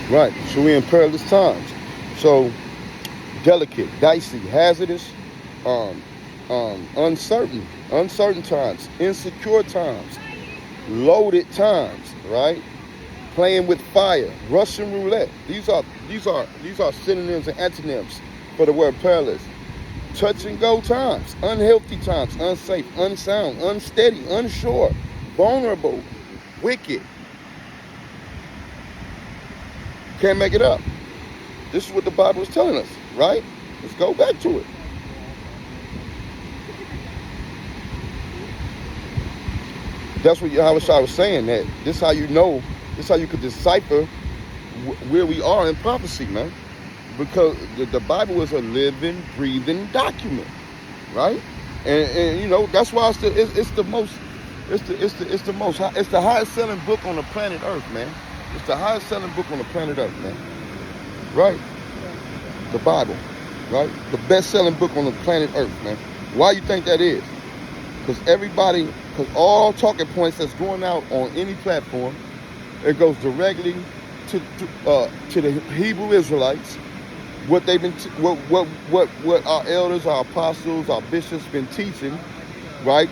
Right. So we're in perilous times. So delicate, dicey, hazardous, um, uncertain times, insecure times, loaded times, right? Playing with fire, Russian roulette. These are synonyms and antonyms for the word perilous. Touch and go times, unhealthy times, unsafe, unsound, unsteady, unsure, vulnerable, wicked. Can't make it up. This is what the Bible is telling us, right? Let's go back to it. That's what Yahweh was saying, that this is how you know, this is how you could decipher where we are in prophecy, man. Because the Bible is a living, breathing document, right? And you know, that's why it's the highest selling book on the planet Earth, man. It's the highest selling book on the planet Earth, man. Right? The Bible, right? The best selling book on the planet Earth, man. Why you think that is? Because all talking points that's going out on any platform, it goes directly to the Hebrew Israelites. What they've been, what our elders, our apostles, our bishops been teaching, right,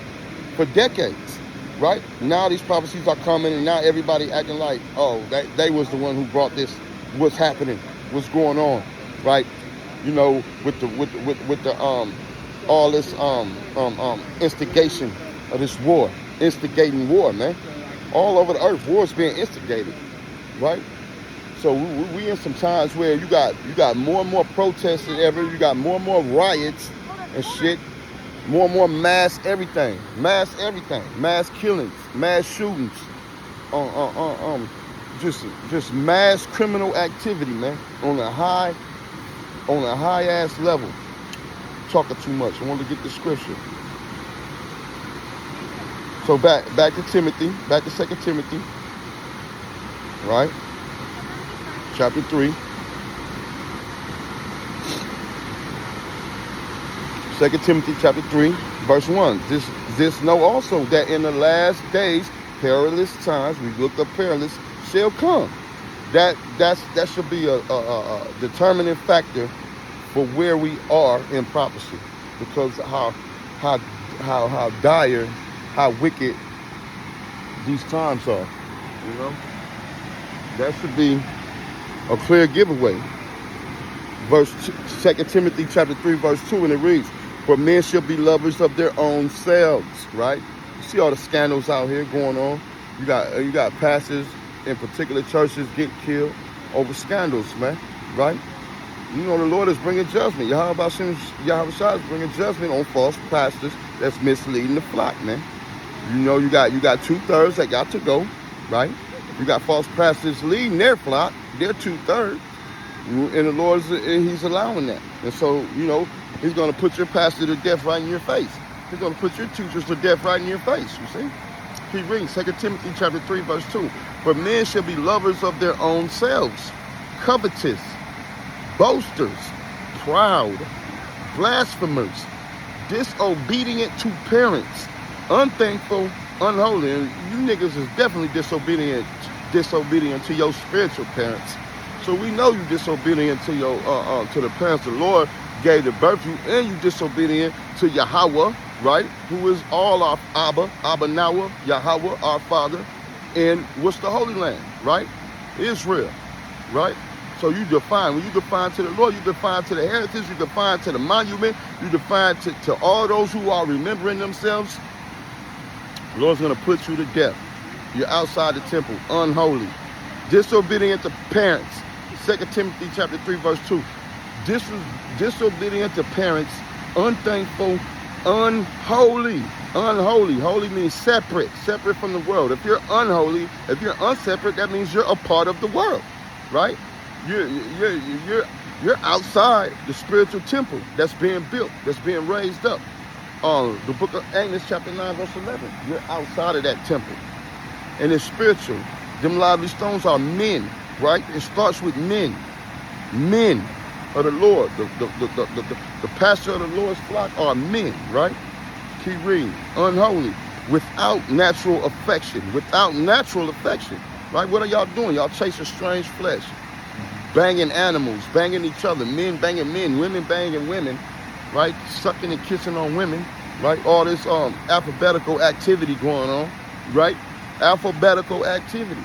for decades, right? Now these prophecies are coming, and now everybody acting like, oh, they was the one who brought this. What's happening? What's going on, right? You know, with the all this instigation of this war, instigating war, man. All over the earth, war's being instigated, right? So we in some times where you got more and more protests than ever. You got more and more riots and shit. More and more mass everything, mass killings, mass shootings, just mass criminal activity, man, on a high ass level. Talking too much. I want to get the scripture. So back to Timothy, back to 2 Timothy, right? Chapter 3. 2 Timothy chapter 3, verse 1. This know also that in the last days, perilous times, we look up perilous, shall come. That should be a determining factor for where we are in prophecy. Because how dire, how wicked these times are. You know? That should be a clear giveaway. Verse 2 Timothy chapter 3, verse 2, and it reads, for men shall be lovers of their own selves, right? You see all the scandals out here going on. You got pastors in particular churches getting killed over scandals, man, right? You know the Lord is bringing judgment. Yahweh Shai is bringing judgment on false pastors that's misleading the flock, man. You know you got 2/3 that got to go, right? You got false pastors leading their flock, they're 2/3. And the Lord, He's allowing that. And so, you know, He's going to put your pastor to death right in your face. He's going to put your teachers to death right in your face, you see? Keep reading, 2 Timothy chapter 3, verse 2. For men shall be lovers of their own selves, covetous, boasters, proud, blasphemers, disobedient to parents, unthankful, unholy. And you niggas is definitely disobedient to your spiritual parents. So we know you disobedient to your to the parents the Lord gave the birth to you, and you disobedient to Yahweh, right? Who is all our Abba Nawa, Yahweh, our Father, and what's the Holy Land, right? Israel, right? So you define, when you define to the Lord, you define to the heritage, you define to the monument, you define to all those who are remembering themselves. The Lord's going to put you to death. You're outside the temple, unholy, disobedient to parents. 2 Timothy chapter 3, verse 2. Disobedient to parents, unthankful, unholy. Holy means separate from the world. If you're unholy, if you're unseparate, that means you're a part of the world, right? You're outside the spiritual temple that's being built, that's being raised up. The book of Amos chapter 9, verse 11. You're outside of that temple. And it's spiritual. Them lively stones are men, right? It starts with men. Men of the Lord. The pastor of the Lord's flock are men, right? Keep reading. Unholy. Without natural affection. Right? What are y'all doing? Y'all chasing strange flesh. banging animals, banging each other, men banging men, women banging women, right? Sucking and kissing on women, right? All this alphabetical activity going on, right? Alphabetical activity.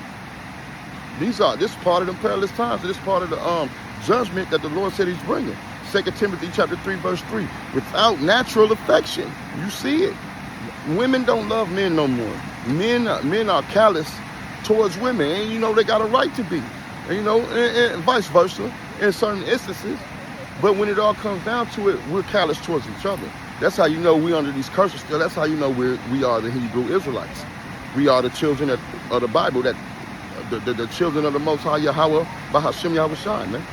This is part of the perilous times. This is part of the judgment that the Lord said he's bringing. 2 Timothy chapter 3, verse 3. Without natural affection. You see it. Women don't love men no more. Men are callous towards women. And you know they got a right to be. And, you know, and vice versa in certain instances. But when it all comes down to it, we're callous towards each other. That's how you know we're under these curses still. That's how you know we are the Hebrew Israelites. We are the children of the Bible, that the children of the Most High Yahweh, Bahashem Yahweh Shai, man.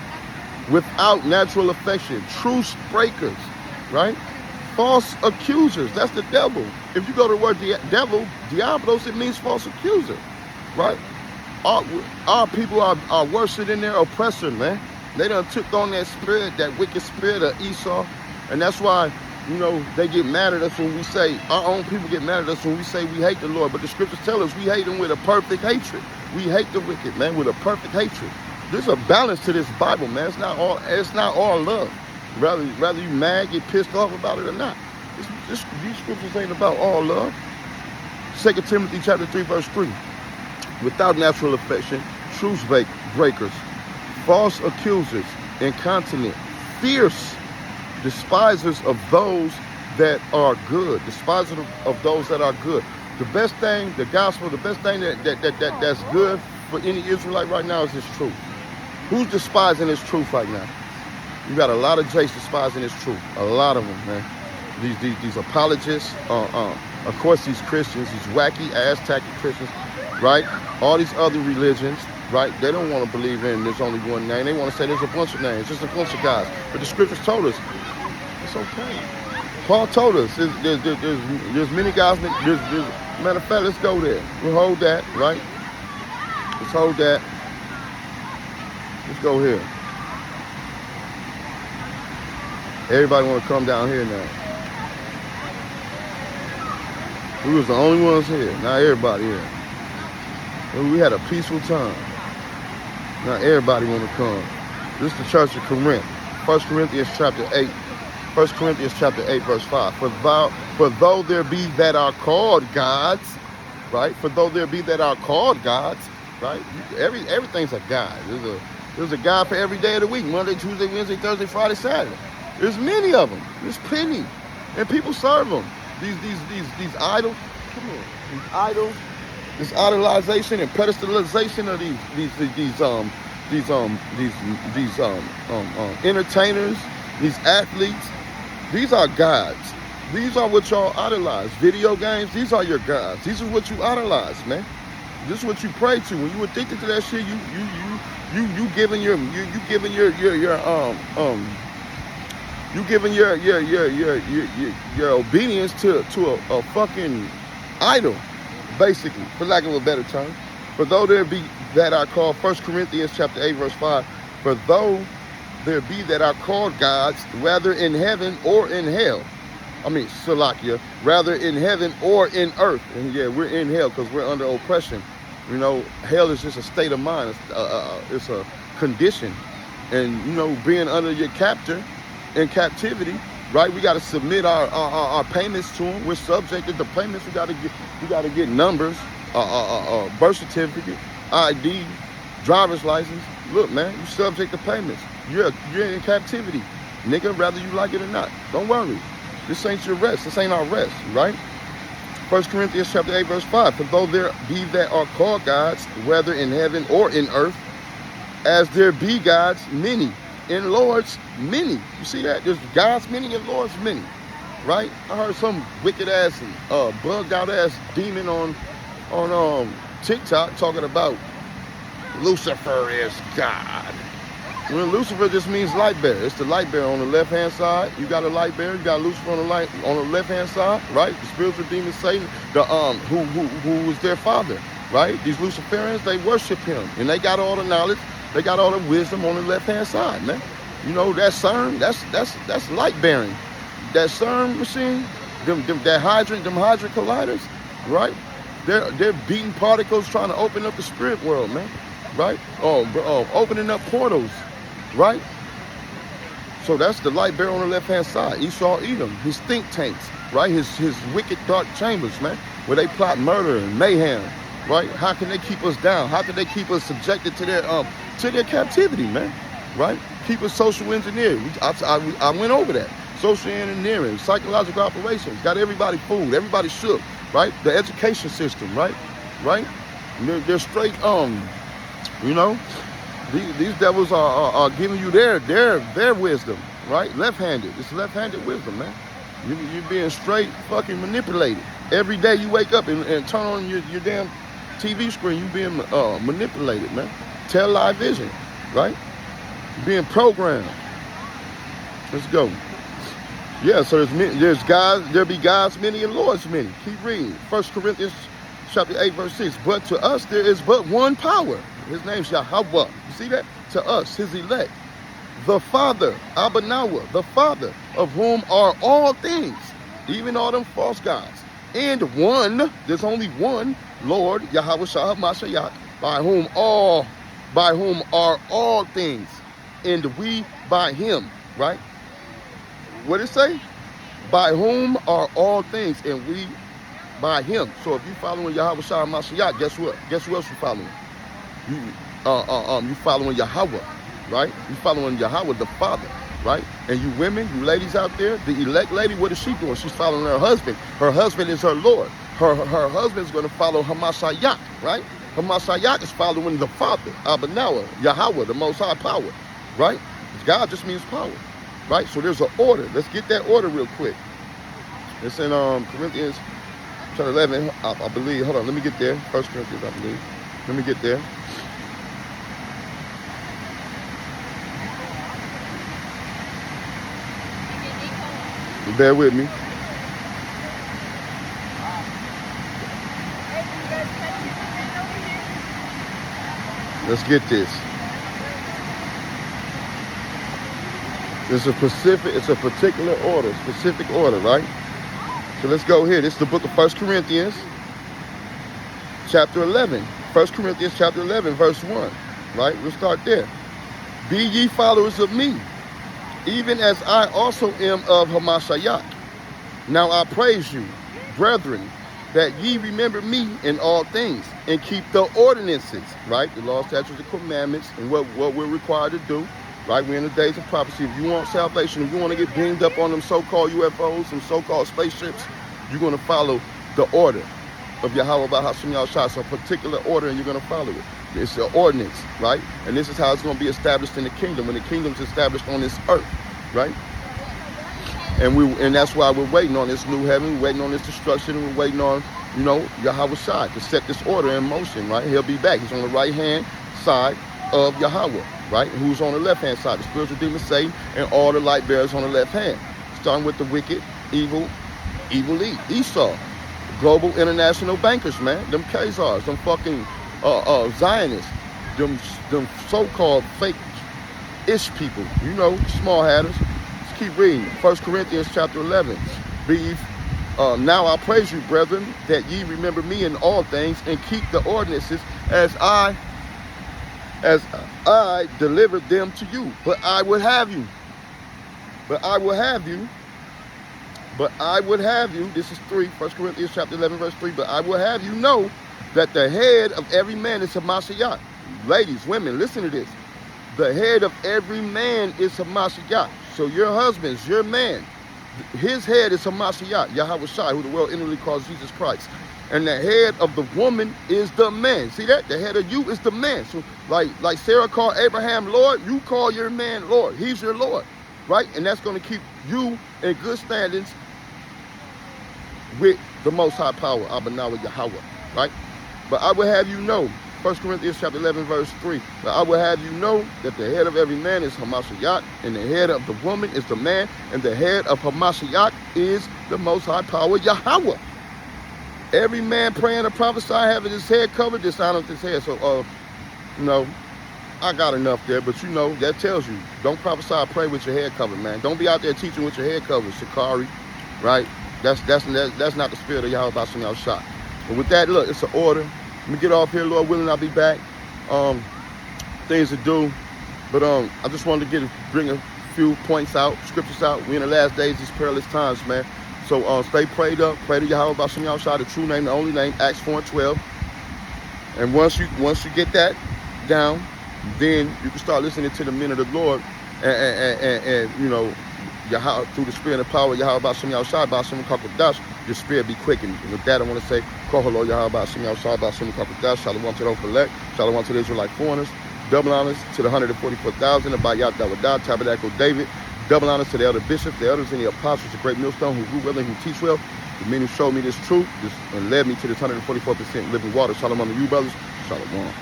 Without natural affection, truce breakers, right? False accusers, that's the devil. If you go to the word devil, diablos, it means false accuser, right? Our people are worse than their oppressor, man. They done took on that spirit, that wicked spirit of Esau, and that's why, you know, they get mad at us when we say, our own people get mad at us when we say we hate the Lord, but the scriptures tell us we hate him with a perfect hatred. We hate the wicked, man, with a perfect hatred. There's a balance to this Bible, man. It's not all love. Rather you mad, get pissed off about it or not. These scriptures ain't about all love. 2 Timothy chapter 3, verse 3. Without natural affection, truce breakers, false accusers, incontinent, fierce, despisers of those that are good. Despisers of those that are good. The best thing, the gospel, the best thing that's good for any Israelite right now is this truth. Who's despising this truth right now? You got a lot of Jays despising this truth. A lot of them, man. These apologists, of course these Christians, these wacky ass tacky Christians, right? All these other religions, right? They don't want to believe in there's only one name. They want to say there's a bunch of names, just a bunch of guys. But the scriptures told us it's okay. Paul told us there's many guys. Matter of fact, let's go there. We'll hold that, right? Let's hold that. Let's go here. Everybody want to come down here now. We was the only ones here. Now everybody here. We had a peaceful time. Now everybody want to come. This is the church of Corinth. 1 Corinthians chapter 8. 1 Corinthians chapter 8, verse 5. For though there be that are called gods, right? For though there be that are called gods, right? Everything's a god. There's a God for every day of the week. Monday, Tuesday, Wednesday, Thursday, Friday, Saturday. There's many of them. There's plenty. And people serve them. These idols. Come here. These idols. This idolization and pedestalization of these entertainers, these athletes. These are gods. These are what y'all idolize. Video games, these are your gods. These are what you idolize, man. This is what you pray to. When you addicted to that shit, you giving your obedience to a fucking idol, basically, for lack of a better term. For though there be that are called, 1 Corinthians chapter 8, verse 5, for though there be that are called gods, whether in heaven or in hell. I mean, Salakia, rather in heaven or in earth. And yeah, we're in hell because we're under oppression. You know, hell is just a state of mind. It's a condition. And, you know, being under your captor in captivity, right? We got to submit our payments to them. We're subjected to payments. We got to get numbers, birth certificate, ID, driver's license. Look, man, you subject to payments. You're in captivity, nigga, whether you like it or not. Don't worry. This ain't your rest. This ain't our rest, right? 1 Corinthians chapter 8, verse 5. For though there be that are called gods, whether in heaven or in earth, as there be gods many, and lords many. You see that? There's gods many and lords many, right? I heard some wicked ass, bugged out ass demon on TikTok talking about Lucifer is God. When Lucifer just means light bearer. It's the light bearer on the left hand side. You got a light bearer. You got Lucifer on the left hand side, right? The spiritual demon Satan, who was their father, right? These Luciferians, they worship him, and they got all the knowledge. They got all the wisdom on the left hand side, man. You know that CERN, that's light bearing. That CERN machine, them hydrant colliders, right? They're beating particles trying to open up the spirit world, man. right? Opening up portals, right? So that's the light bearer on the left-hand side. Esau, Edom, his think tanks, right? His wicked dark chambers, man, where they plot murder and mayhem, right? How can they keep us down? How can they keep us subjected to their captivity, man? Right? Keep us social engineered. I went over that. Social engineering, psychological operations, got everybody fooled, everybody shook, right? The education system, right? Right? They're straight, you know, these devils are giving you their wisdom, right? Left-handed. It's left-handed wisdom, man. You're being straight fucking manipulated. Every day you wake up and turn on your damn TV screen, you being manipulated, man. Television, right? Being programmed. Let's go. Yeah, so there's guys, there be gods many and lords many. Keep reading. 1 Corinthians chapter 8, verse 6. But to us there is but one power. His name's Yahweh. You see that? To us, his elect. The Father, Abanawa, the Father, of whom are all things, even all them false gods. And one, there's only one Lord, Yahweh Shah Mashiach, by whom are all things, and we by him, right? What did it say? By whom are all things, and we by him. So if you following Yahweh Shah Mashiach, guess what? Guess who else you following? You following Yahweh, right? You following Yahweh, the Father, right? And you women, you ladies out there, the elect lady, what is she doing? She's following her husband. Her husband is her Lord. Her husband's going to follow Hamashiach, right? Hamashiach is following the Father, Abanawa, Yahweh, the Most High Power, right? God just means power, right? So there's an order. Let's get that order real quick. It's in Corinthians chapter 11, I believe. Hold on, let me get there. 1 Corinthians, I believe. Let me get there. Bear with me. Let's get this. It's a particular order, specific order, right? So let's go here. This is the book of 1 Corinthians, chapter 11. 1 Corinthians, chapter 11, verse 1, right? We'll start there. Be ye followers of me, even as I also am of Hamashiach. Now I praise you, brethren, that ye remember me in all things, and keep the ordinances, right? The law, statutes, and commandments, and what we're required to do, right? We're in the days of prophecy. If you want salvation, if you want to get beamed up on them so-called UFOs, some so-called spaceships, you're going to follow the order of Yahweh Bahashim Yahushua. So a particular order, and you're going to follow it. It's the ordinance, right? And this is how it's going to be established in the kingdom, when the kingdom's established on this earth, right? And that's why we're waiting on this new heaven, we're waiting on this destruction, and we're waiting on, you know, Yahweh Shai to set this order in motion, right? He'll be back. He's on the right-hand side of Yahweh, right? Who's on the left-hand side? The spiritual demon Satan and all the light bearers on the left hand. Starting with the wicked, evil Esau. Global international bankers, man. Them Khazars, them fucking Zionists, them so-called fake-ish people, you know, small hatters. Let's keep reading. 1 Corinthians chapter 11. Now I praise you, brethren, that ye remember me in all things, and keep the ordinances as I delivered them to you. But I would have you. This is 1 Corinthians chapter 11, verse 3. But I will have you know that the head of every man is Hamashiach. Ladies, women, listen to this. The head of every man is Hamashiach. So your husband's, your man, his head is Hamashiach, Yahweh Shai, who the world inwardly calls Jesus Christ. And the head of the woman is the man. See that? The head of you is the man. So like Sarah called Abraham Lord, you call your man Lord. He's your Lord, right? And that's going to keep you in good standings with the Most High Power, Abanawa Yahweh, right? But I will have you know, 1 Corinthians chapter 11, verse 3, but I will have you know that the head of every man is Hamashiach, and the head of the woman is the man, and the head of Hamashiach is the Most High Power, Yahweh. Every man praying or prophesying having his head covered, dishonors his head. So, you know, I got enough there, but you know, that tells you, don't prophesy or pray with your head covered, man. Don't be out there teaching with your head covered, Shikari, right? That's not the spirit of Yahweh Bashim Yahushua. But with that, look, it's an order. Let me get off here, Lord willing, I'll be back. things to do. But I just wanted to bring a few points out, scriptures out. We in the last days, these perilous times, man. So stay prayed up, pray to Yahweh about some y'all shot, the true name, the only name, Acts 4:12. And once you get that down, then you can start listening to the men of the Lord, and you know, Yahweh, through the spirit and power, Yahweh about some y'all shot, about some kakadash, your spirit be quickened. And with that, I want to say, Koholo Yahweh about some y'all shot, about some kakadash, shalom to those collect, shalom to the Israelite foreigners, double honors to the 144,000, about Yah Dawadah, Tabernacle David, double honors to the elder bishops, the elders and the apostles, the great millstone, who rule well and who teach well, the men who showed me this truth and led me to this 144% living water. Shalom to you, brothers. Shalom.